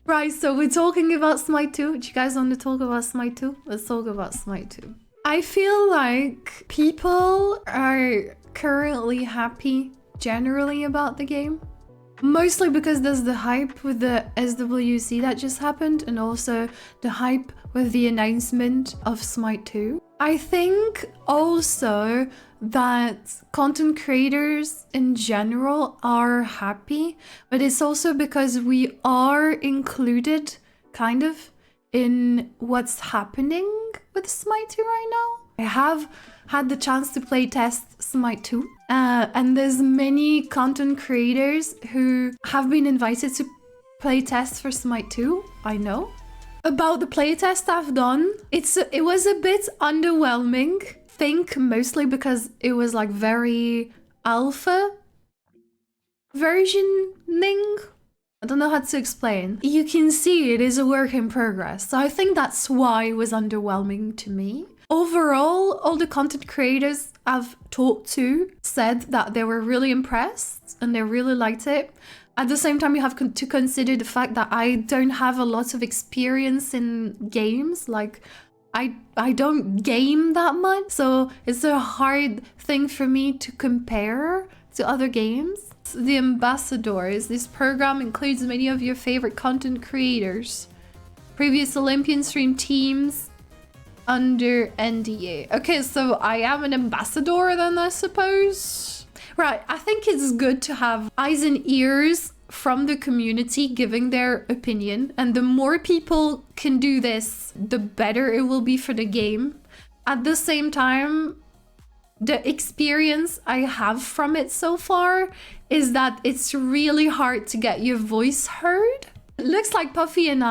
Right, so we're talking about Smite 2. Do you guys want to talk about Smite 2? Let's talk about Smite 2. I feel like people are currently happy generally about the game. Mostly because there's the hype with the SWC that just happened, and also the hype with the announcement of Smite 2. I think also that content creators in general are happy, but it's also because we are included kind of in what's happening with Smite 2 right now. I have had the chance to play test Smite 2, and there's many content creators who have been invited to play test for Smite 2, I know. About the playtest I've done, it was a bit underwhelming. Think mostly because it was like very alpha versioning. I don't know how to explain. You can see it is a work in progress. So I think that's why it was underwhelming to me. Overall, all the content creators I've talked to said that they were really impressed and they really liked it. At the same time, you have to consider the fact that I don't have a lot of experience in games. Like, I don't game that much, so it's a hard thing for me to compare to other games. The ambassadors. This program includes many of your favorite content creators, previous Olympian stream teams under NDA. Okay, so I am an ambassador then, I suppose. Right, I think it's good to have eyes and ears from the community giving their opinion, and the more people can do this, the better it will be for the game. At the same time, the experience I have from it so far is that it's really hard to get your voice heard. It looks like Puffy and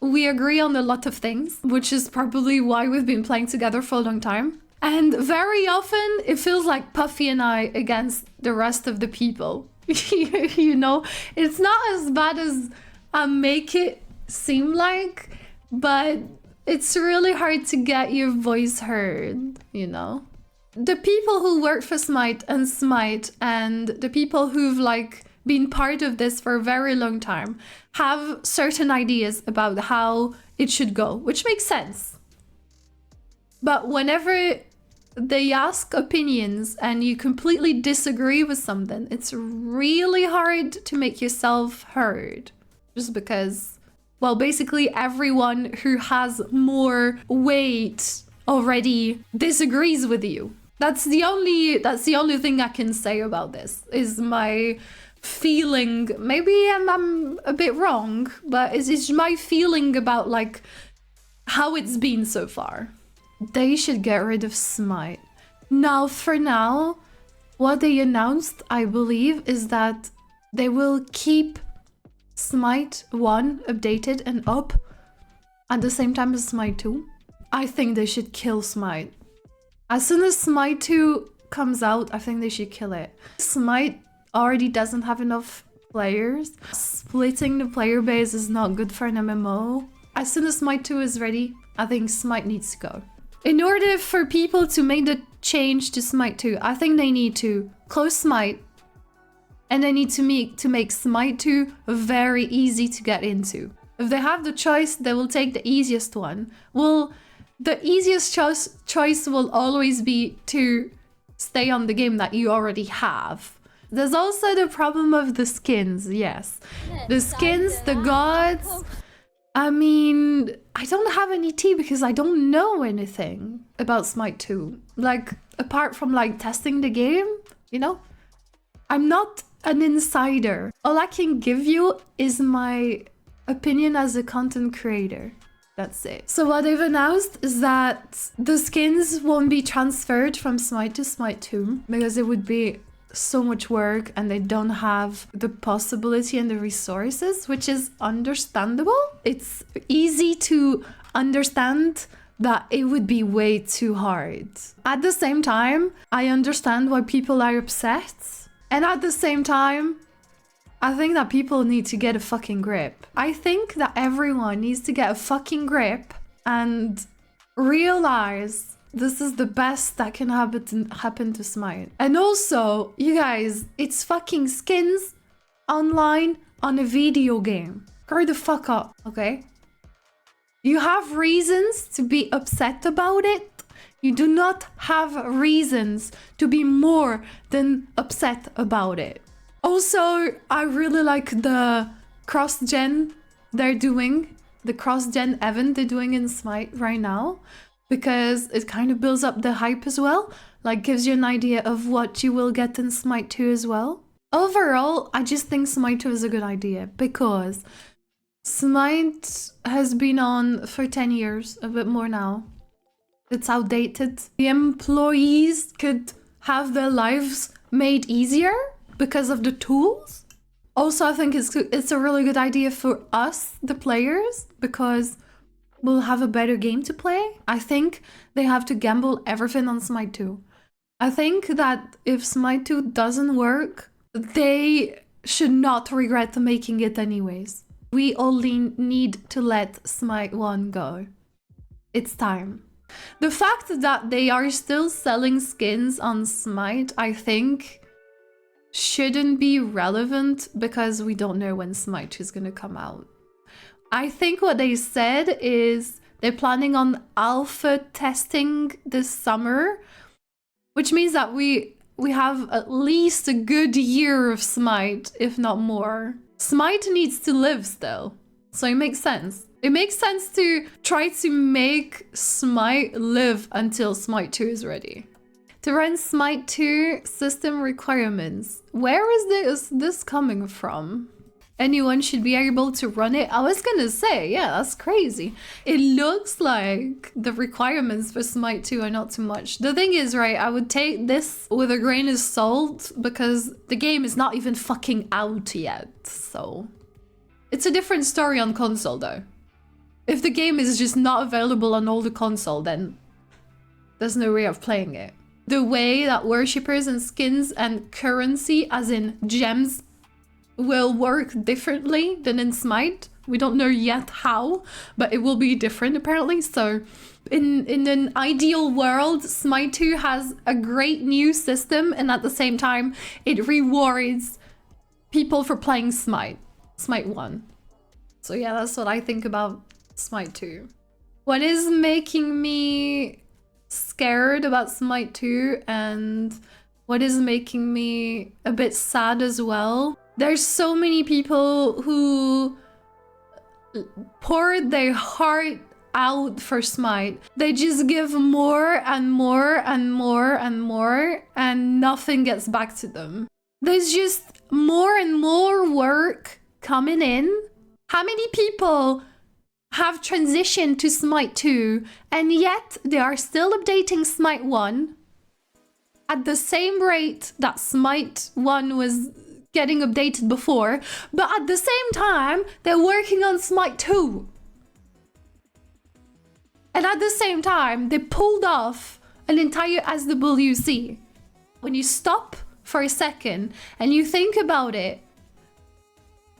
we agree on a lot of things, which is probably why we've been playing together for a long time. And very often it feels like Puffy and I against the rest of the people. You know, it's not as bad as I make it seem like, but it's really hard to get your voice heard, you know? The people who work for Smite and the people who've like been part of this for a very long time have certain ideas about how it should go, which makes sense. But whenever they ask opinions and you completely disagree with something, it's really hard to make yourself heard. Just because, well, basically everyone who has more weight already disagrees with you. That's the only thing I can say about this, is my feeling. Maybe I'm a bit wrong, but it's my feeling about like how it's been so far. They should get rid of Smite. Now, for now, what they announced, I believe, is that they will keep Smite 1 updated and up at the same time as Smite 2. I think they should kill Smite. As soon as Smite 2 comes out, I think they should kill it. Smite already doesn't have enough players. Splitting the player base is not good for an MMO. As soon as Smite 2 is ready, I think Smite needs to go. In order for people to make the change to Smite 2, I think they need to close Smite, and they need to make Smite 2 very easy to get into. If they have the choice, they will take the easiest one. Well, the easiest choice will always be to stay on the game that you already have. There's also the problem of the skins, yes. The skins, the gods. I mean, I don't have any tea because I don't know anything about Smite 2. Like, apart from like testing the game, you know? I'm not an insider. All I can give you is my opinion as a content creator. That's it. So what they've announced is that the skins won't be transferred from Smite to Smite 2 because it would be so much work and they don't have the possibility and the resources, which is understandable. It's easy to understand that it would be way too hard. At the same time, I understand why people are upset. And at the same time, I think that people need to get a fucking grip. I think that everyone needs to get a fucking grip and realize this is the best that can happen to Smite. And also, you guys, it's fucking skins online on a video game. Grow the fuck up, okay? You have reasons to be upset about it. You do not have reasons to be more than upset about it. Also, I really like the cross-gen they're doing, the cross-gen event they're doing in Smite right now, because it kind of builds up the hype as well, like gives you an idea of what you will get in Smite 2 as well. Overall, I just think Smite 2 is a good idea because Smite has been on for 10 years, a bit more now. It's outdated. The employees could have their lives made easier because of the tools. Also, I think it's a really good idea for us, the players, because we'll have a better game to play. I think they have to gamble everything on Smite 2. I think that if Smite 2 doesn't work, they should not regret making it anyways. We only need to let Smite 1 go. It's time. The fact that they are still selling skins on Smite, I think, shouldn't be relevant because we don't know when Smite 2 is gonna come out. I think what they said is they're planning on alpha testing this summer, which means that we have at least a good year of Smite, if not more. Smite needs to live still, so it makes sense. It makes sense to try to make Smite live until Smite 2 is ready. To run Smite 2 system requirements. Where is this coming from? Anyone should be able to run it. I was gonna say, yeah, that's crazy. It looks like the requirements for Smite 2 are not too much. The thing is, right, I would take this with a grain of salt because the game is not even fucking out yet, so... It's a different story on console, though. If the game is just not available on all the console, then there's no way of playing it. The way that worshippers and skins and currency, as in gems, will work differently than in Smite. We don't know yet how, but it will be different apparently. So in an ideal world, Smite 2 has a great new system, and at the same time, it rewards people for playing Smite 1. So yeah, that's what I think about Smite 2. What is making me scared about Smite 2 and what is making me a bit sad as well? There's so many people who poured their heart out for Smite. They just give more and more and more and more, and nothing gets back to them. There's just more and more work coming in. How many people have transitioned to Smite 2 and yet they are still updating Smite 1 at the same rate that Smite 1 was getting updated before, but at the same time they're working on Smite 2. And at the same time they pulled off an entire SWC. When you stop for a second and you think about it,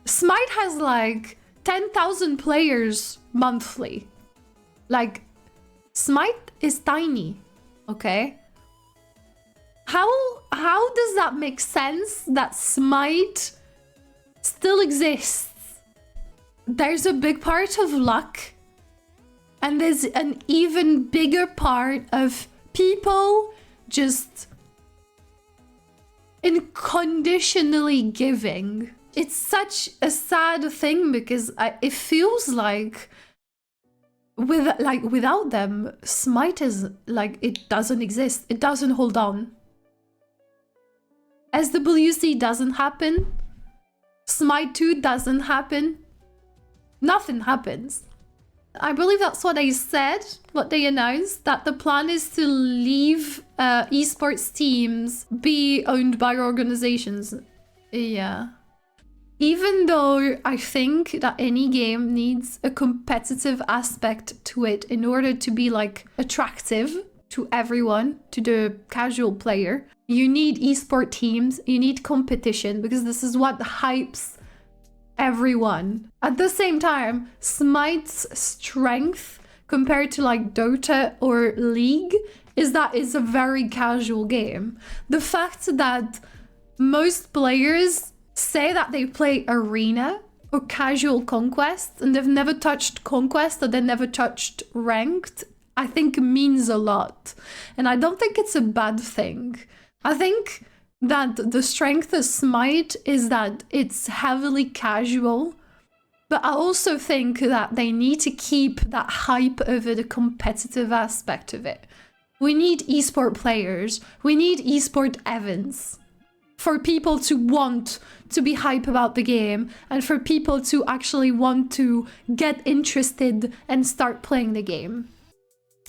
Smite has like 10,000 players monthly. Like, Smite is tiny, okay? How does that make sense that Smite still exists? There's a big part of luck, and there's an even bigger part of people just unconditionally giving. It's such a sad thing because it feels like without them, Smite is like, it doesn't exist. It doesn't hold on. SWC doesn't happen. Smite 2 doesn't happen. Nothing happens. I believe that's what they said, what they announced, that the plan is to leave esports teams be owned by organizations. Yeah. Even though I think that any game needs a competitive aspect to it in order to be like attractive to everyone, to the casual player, you need esport teams, you need competition, because this is what hypes everyone. At the same time, Smite's strength compared to like Dota or League is that it's a very casual game. The fact that most players say that they play Arena or casual conquest, and they've never touched conquest, or they never touched ranked, I think means a lot. And I don't think it's a bad thing. I think that the strength of Smite is that it's heavily casual, but I also think that they need to keep that hype over the competitive aspect of it. We need esport players, we need esport events for people to want to be hype about the game and for people to actually want to get interested and start playing the game.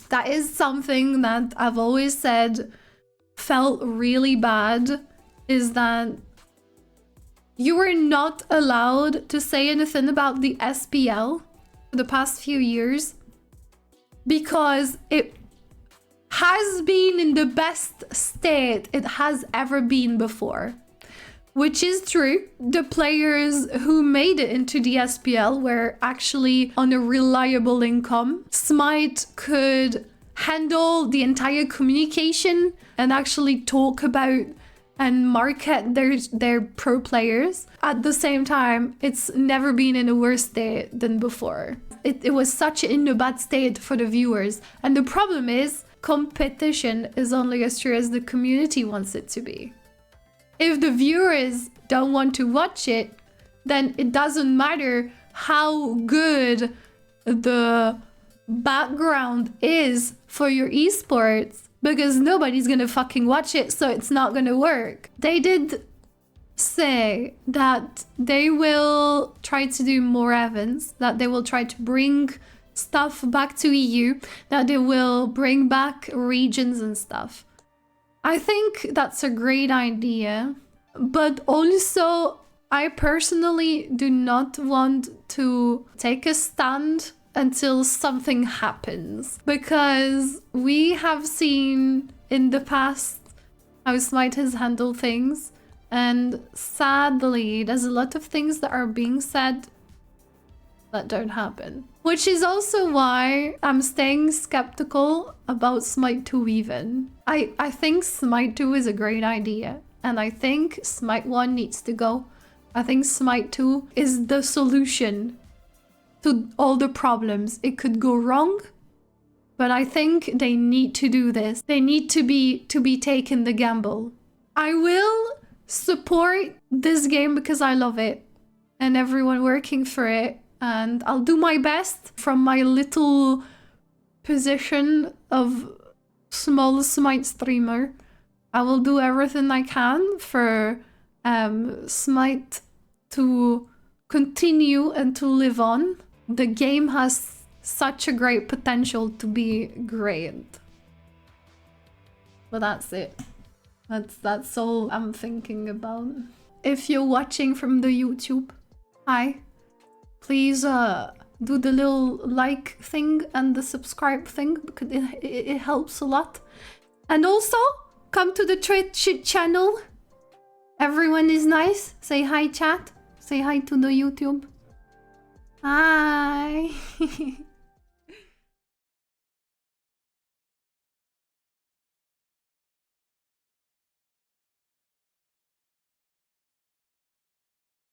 That is something that I've always said felt really bad, is that you were not allowed to say anything about the SPL for the past few years because it has been in the best state it has ever been before. Which is true. The players who made it into the SPL were actually on a reliable income. Smite could handle the entire communication and actually talk about and market their pro players. At the same time, it's never been in a worse state than before. It was such in a bad state for the viewers. And the problem is, competition is only as true as the community wants it to be. If the viewers don't want to watch it, then it doesn't matter how good the background is for your esports, because nobody's gonna fucking watch it, so it's not gonna work. They did say that they will try to do more events, that they will try to bring stuff back to EU, that they will bring back regions and stuff. I think that's a great idea, but also I personally do not want to take a stand until something happens, because we have seen in the past how Smite has handled things, and sadly there's a lot of things that are being said that don't happen. Which is also why I'm staying skeptical about Smite 2 even. I think Smite 2 is a great idea, and I think Smite 1 needs to go. I think Smite 2 is the solution to all the problems. It could go wrong, but I think they need to do this. They need to be taken the gamble. I will support this game because I love it and everyone working for it. And I'll do my best from my little position of small Smite streamer. I will do everything I can for Smite to continue and to live on. The game has such a great potential to be great. But that's it. That's all I'm thinking about. If you're watching from the YouTube, hi. Please do the little like thing and the subscribe thing, because it helps a lot. And also, come to the Twitch channel. Everyone is nice. Say hi, chat. Say hi to the YouTube. Hi.